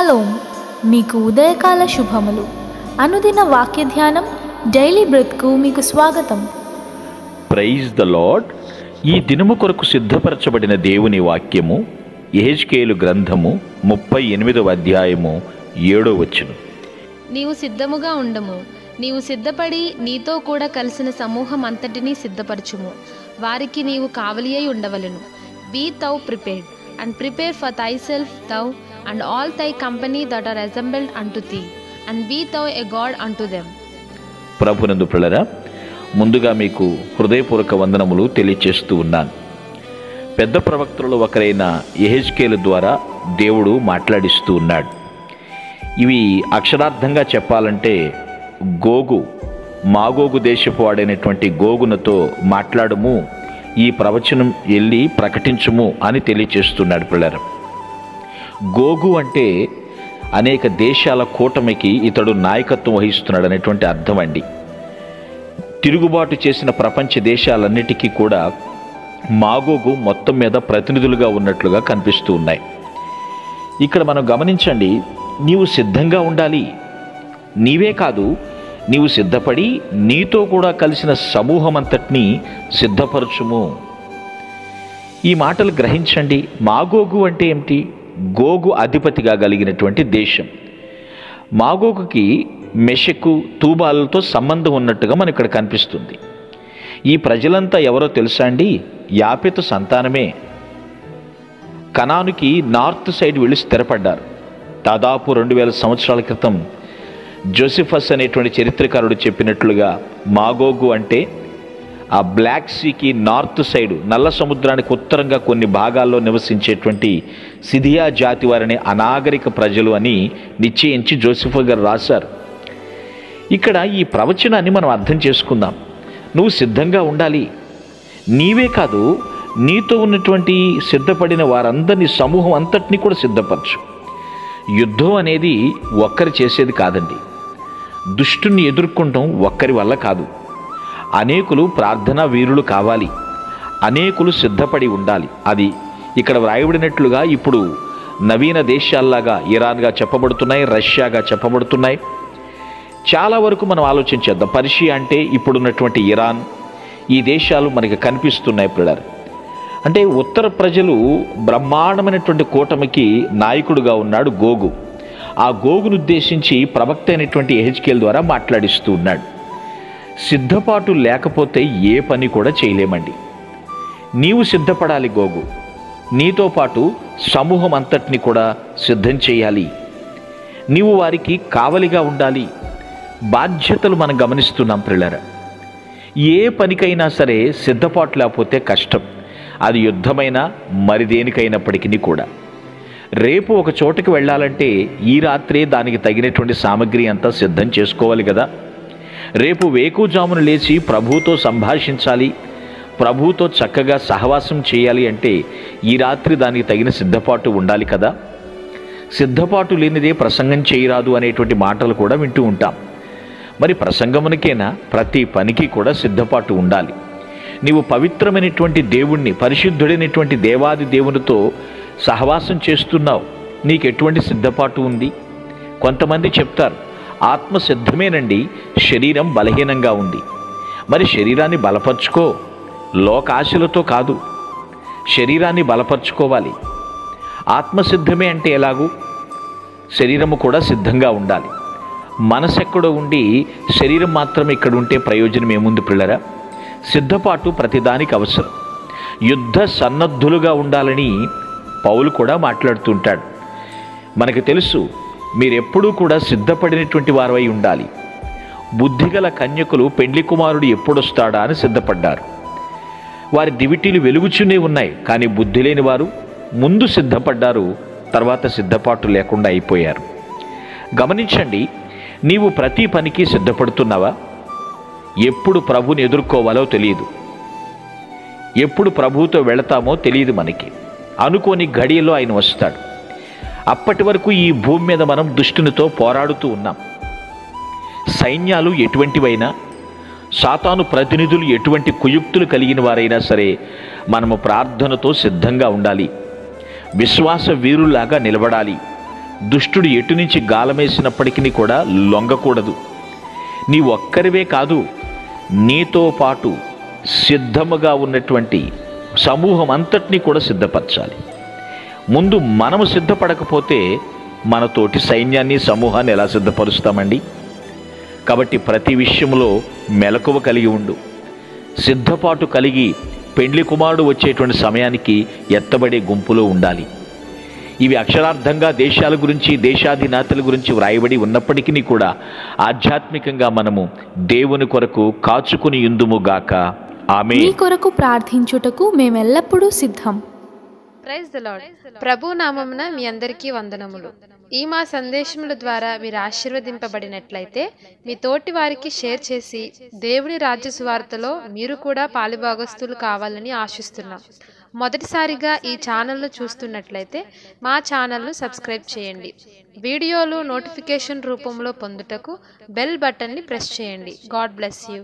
Shalom, మీకు ఉదయకాల శుభములు. అనుదిన వాక్య ధ్యానం డైలీ బ్రెత్కు మీకు స్వాగతం. Praise the Lord. ఈ దినము కొరకు సిద్ధపరచబడిన దేవుని వాక్యము యెహెజ్కేలు గ్రంథము 38వ అధ్యాయము 7వ వచనం. నీవు సిద్ధముగా ఉండము, నీవు సిద్ధపడి నీతో కూడా కలిసిన సమూహం అంతటినీ సిద్ధపరచుము. వారికి నీవు కావలి అయి ఉండవలెను. Be thou prepared, and prepare for thyself thou and all thy company that are assembled unto thee, and be thou a God unto them. ప్రభునందు ప్రియులారా, ముందుగా మీకు హృదయపూర్వక వందనములు తెలియచేస్తూ ఉన్నాను. పెద్ద ప్రవక్తలలో ఒకరైన యెహెజ్కేలు ద్వారా దేవుడు మాట్లాడిస్తూ ఉన్నాడు. ఇవి అక్షరార్థంగా చెప్పాలంటే మాగోగు దేశపు వాడైనటువంటి గోగునతో మాట్లాడము, ఈ ప్రవచనం వెళ్ళి ప్రకటించుము అని తెలియచేస్తున్నాడు పిల్లలు. గోగు అంటే అనేక దేశాల కూటమికి ఇతడు నాయకత్వం వహిస్తున్నాడు అనేటువంటి అర్థం అండి. తిరుగుబాటు చేసిన ప్రపంచ దేశాలన్నిటికీ కూడా మాగోగు మొత్తం మీద ప్రతినిధులుగా ఉన్నట్లుగా కనిపిస్తూ ఉన్నాయి. ఇక్కడ మనం గమనించండి, నీవు సిద్ధంగా ఉండాలి. నీవే కాదు, నీవు సిద్ధపడి నీతో కూడా కలిసిన సమూహం అంతటినీ సిద్ధపరచుము. ఈ మాటలు గ్రహించండి. మాగోగు అంటే ఏమిటి? గోగు అధిపతిగా కలిగినటువంటి దేశం. మాగోగుకి మెషకు తూబాలతో సంబంధం ఉన్నట్టుగా మనకి ఇక్కడ కనిపిస్తుంది. ఈ ప్రజలంతా ఎవరో తెలుసా అండి? యాపెతు సంతానమే. కనానుకి నార్త్ సైడ్ వెళ్ళి స్థిరపడ్డారు. దాదాపు 2000 సంవత్సరాల క్రితం జోసిఫస్ అనేటువంటి చరిత్రకారుడు చెప్పినట్లుగా మాగోగు అంటే ఆ బ్లాక్ సీకి నార్త్ సైడ్, నల్ల సముద్రానికి ఉత్తరంగా కొన్ని భాగాల్లో నివసించేటువంటి సిథియా జాతి వారిని అనాగరిక ప్రజలు అని నిశ్చయించి జోసిఫస్ గారు రాశారు. ఇక్కడ ఈ ప్రవచనాన్ని మనం అర్థం చేసుకుందాం. నువ్వు సిద్ధంగా ఉండాలి. నీవే కాదు, నీతో ఉన్నటువంటి సిద్ధపడిన వారందరినీ, సమూహం అంతటినీ కూడా సిద్ధపరచు. యుద్ధం అనేది ఒక్కరు చేసేది కాదండి. దుష్టుని ఎదుర్కొనడం ఒక్కరి వల్ల కాదు. అనేకులు ప్రార్థనా వీరులు కావాలి. అనేకులు సిద్ధపడి ఉండాలి. అది ఇక్కడ వ్రాయబడినట్లుగా ఇప్పుడు నవీన దేశాల్లాగా ఇరాన్గా చెప్పబడుతున్నాయి, రష్యాగా చెప్పబడుతున్నాయి. చాలా వరకు మనం ఆలోచించేద్దాం. పర్షియా అంటే ఇప్పుడున్నటువంటి ఇరాన్, ఈ దేశాలు మనకి కనిపిస్తున్నాయి పిల్లలు. అంటే ఉత్తర ప్రజలు బ్రహ్మాండమైనటువంటి కూటమికి నాయకుడుగా ఉన్నాడు గోగు. ఆ గోగును ఉద్దేశించి ప్రవక్త అయినటువంటి యెహెజ్కేలు ద్వారా మాట్లాడిస్తూ ఉన్నాడు. సిద్ధపాటు లేకపోతే ఏ పని కూడా చేయలేమండి. నీవు సిద్ధపడాలి గోగు. నీతో పాటు సమూహం అంతటిని కూడా సిద్ధం చేయాలి. నీవు వారికి కావలిగా ఉండాలి. బాధ్యతలు మనం గమనిస్తున్నాం ప్రియులారా. ఏ పనికైనా సరే సిద్ధపాటు లేకపోతే కష్టం. అది యుద్ధమైనా మరి దేనికైనప్పటికీ కూడా. రేపు ఒక చోటుకి వెళ్ళాలంటే ఈ రాత్రే దానికి తగినటువంటి సామగ్రి అంతా సిద్ధం చేసుకోవాలి కదా. రేపు వేకుజామున లేచి ప్రభువుతో సంభాషించాలి, ప్రభువుతో చక్కగా సహవాసం చేయాలి అంటే ఈ రాత్రి దానికి తగిన సిద్ధపాటు ఉండాలి కదా. సిద్ధపాటు లేనిదే ప్రసంగం చేయరాదు అనేటువంటి మాటలు కూడా వింటూ ఉంటాం. మరి ప్రసంగమునికైనా ప్రతి పనికి కూడా సిద్ధపాటు ఉండాలి. నీవు పవిత్రమైనటువంటి దేవుణ్ణి, పరిశుద్ధుడైనటువంటి దేవాది దేవునితో సహవాసం చేస్తున్నావు. నీకు ఎటువంటి సిద్ధపాటు ఉంది? కొంతమంది చెప్తారు, ఆత్మ సిద్ధమేనండి, శరీరం బలహీనంగా ఉంది. మరి శరీరాన్ని బలపరుచుకో, లోకాశలతో కాదు, శరీరాన్ని బలపరుచుకోవాలి. ఆత్మ సిద్ధమే అంటే ఎలాగూ శరీరము కూడా సిద్ధంగా ఉండాలి. మనసు ఎక్కడో ఉండి శరీరం మాత్రం ఇక్కడ ఉంటే ప్రయోజనం ఏముంది పిల్లరా? సిద్ధపాటు ప్రతిదానికి అవసరం. యుద్ధ సన్నద్ధులుగా ఉండాలని పౌలు కూడా మాట్లాడుతుంటాడు. మనకు తెలుసు, మీరెప్పుడూ కూడా సిద్ధపడినటువంటి వారై ఉండాలి. బుద్ధిగల కన్యకులు పెండ్లి కుమారుడు ఎప్పుడొస్తాడా అని సిద్ధపడ్డారు. వారి దివిటీలు వెలుగుచునే ఉన్నాయి, కానీ బుద్ధి లేని వారు ముందు సిద్ధపడ్డారు, తర్వాత సిద్ధపాటు లేకుండా అయిపోయారు. గమనించండి, నీవు ప్రతి పనికి సిద్ధపడుతున్నావా? ఎప్పుడు ప్రభుని ఎదుర్కోవాలో తెలియదు, ఎప్పుడు ప్రభువుతో వెళతామో తెలియదు మనకి. అనుకోని ఘడియలో ఆయన వస్తాడు. అప్పటి వరకు ఈ భూమి మీద మనం దుష్టునితో పోరాడుతూ ఉన్నాం. సైన్యాలు ఎటువంటివైనా, సాతాను ప్రతినిధులు ఎటువంటి కుయుక్తులు కలిగిన వారైనా సరే మనము ప్రార్థనతో సిద్ధంగా ఉండాలి. విశ్వాస వీరులాగా నిలబడాలి. దుష్టుడు ఎటు నుంచి గాలమేసినప్పటికీ కూడా లొంగకూడదు. నీ ఒక్కరివే కాదు, నీతో పాటు సిద్ధముగా ఉన్నటువంటి సమూహం అంతటినీ కూడా సిద్ధపరచాలి. ముందు మనము సిద్ధపడకపోతే మన తోటి సైన్యాన్ని, సమూహాన్ని ఎలా సిద్ధపరుస్తామండి? కాబట్టి ప్రతి విషయంలో మెలకువ కలిగి ఉండు. సిద్ధపాటు కలిగి పెండ్లి కుమారుడు వచ్చేటువంటి సమయానికి ఎత్తబడే గుంపులో ఉండాలి. ఇవి అక్షరార్థంగా దేశాల గురించి, దేశాధినేతల గురించి వ్రాయబడి ఉన్నప్పటికీ కూడా ఆధ్యాత్మికంగా మనము దేవుని కొరకు కాచుకుని యుందుముగాక. ఆమేన్. మీ కొరకు ప్రార్థించుటకు మేమెల్లప్పుడూ సిద్ధం. Praise the lord. ప్రభు నామమున మీ అందరికీ వందనములు. ఈ మా సందేశముల ద్వారా మీరు ఆశీర్వదింపబడినట్లయితే మీ తోటి వారికి షేర్ చేసి దేవుని రాజ్య సువార్తలో మీరు కూడా పాలుభాగస్తులు కావాలని ఆశిస్తున్నాం. మొదటిసారిగా ఈ ఛానల్ను చూస్తున్నట్లయితే మా ఛానల్ను సబ్స్క్రైబ్ చేయండి. వీడియోలు నోటిఫికేషన్ రూపంలో పొందుటకు బెల్ బటన్ని ప్రెస్ చేయండి. God bless you.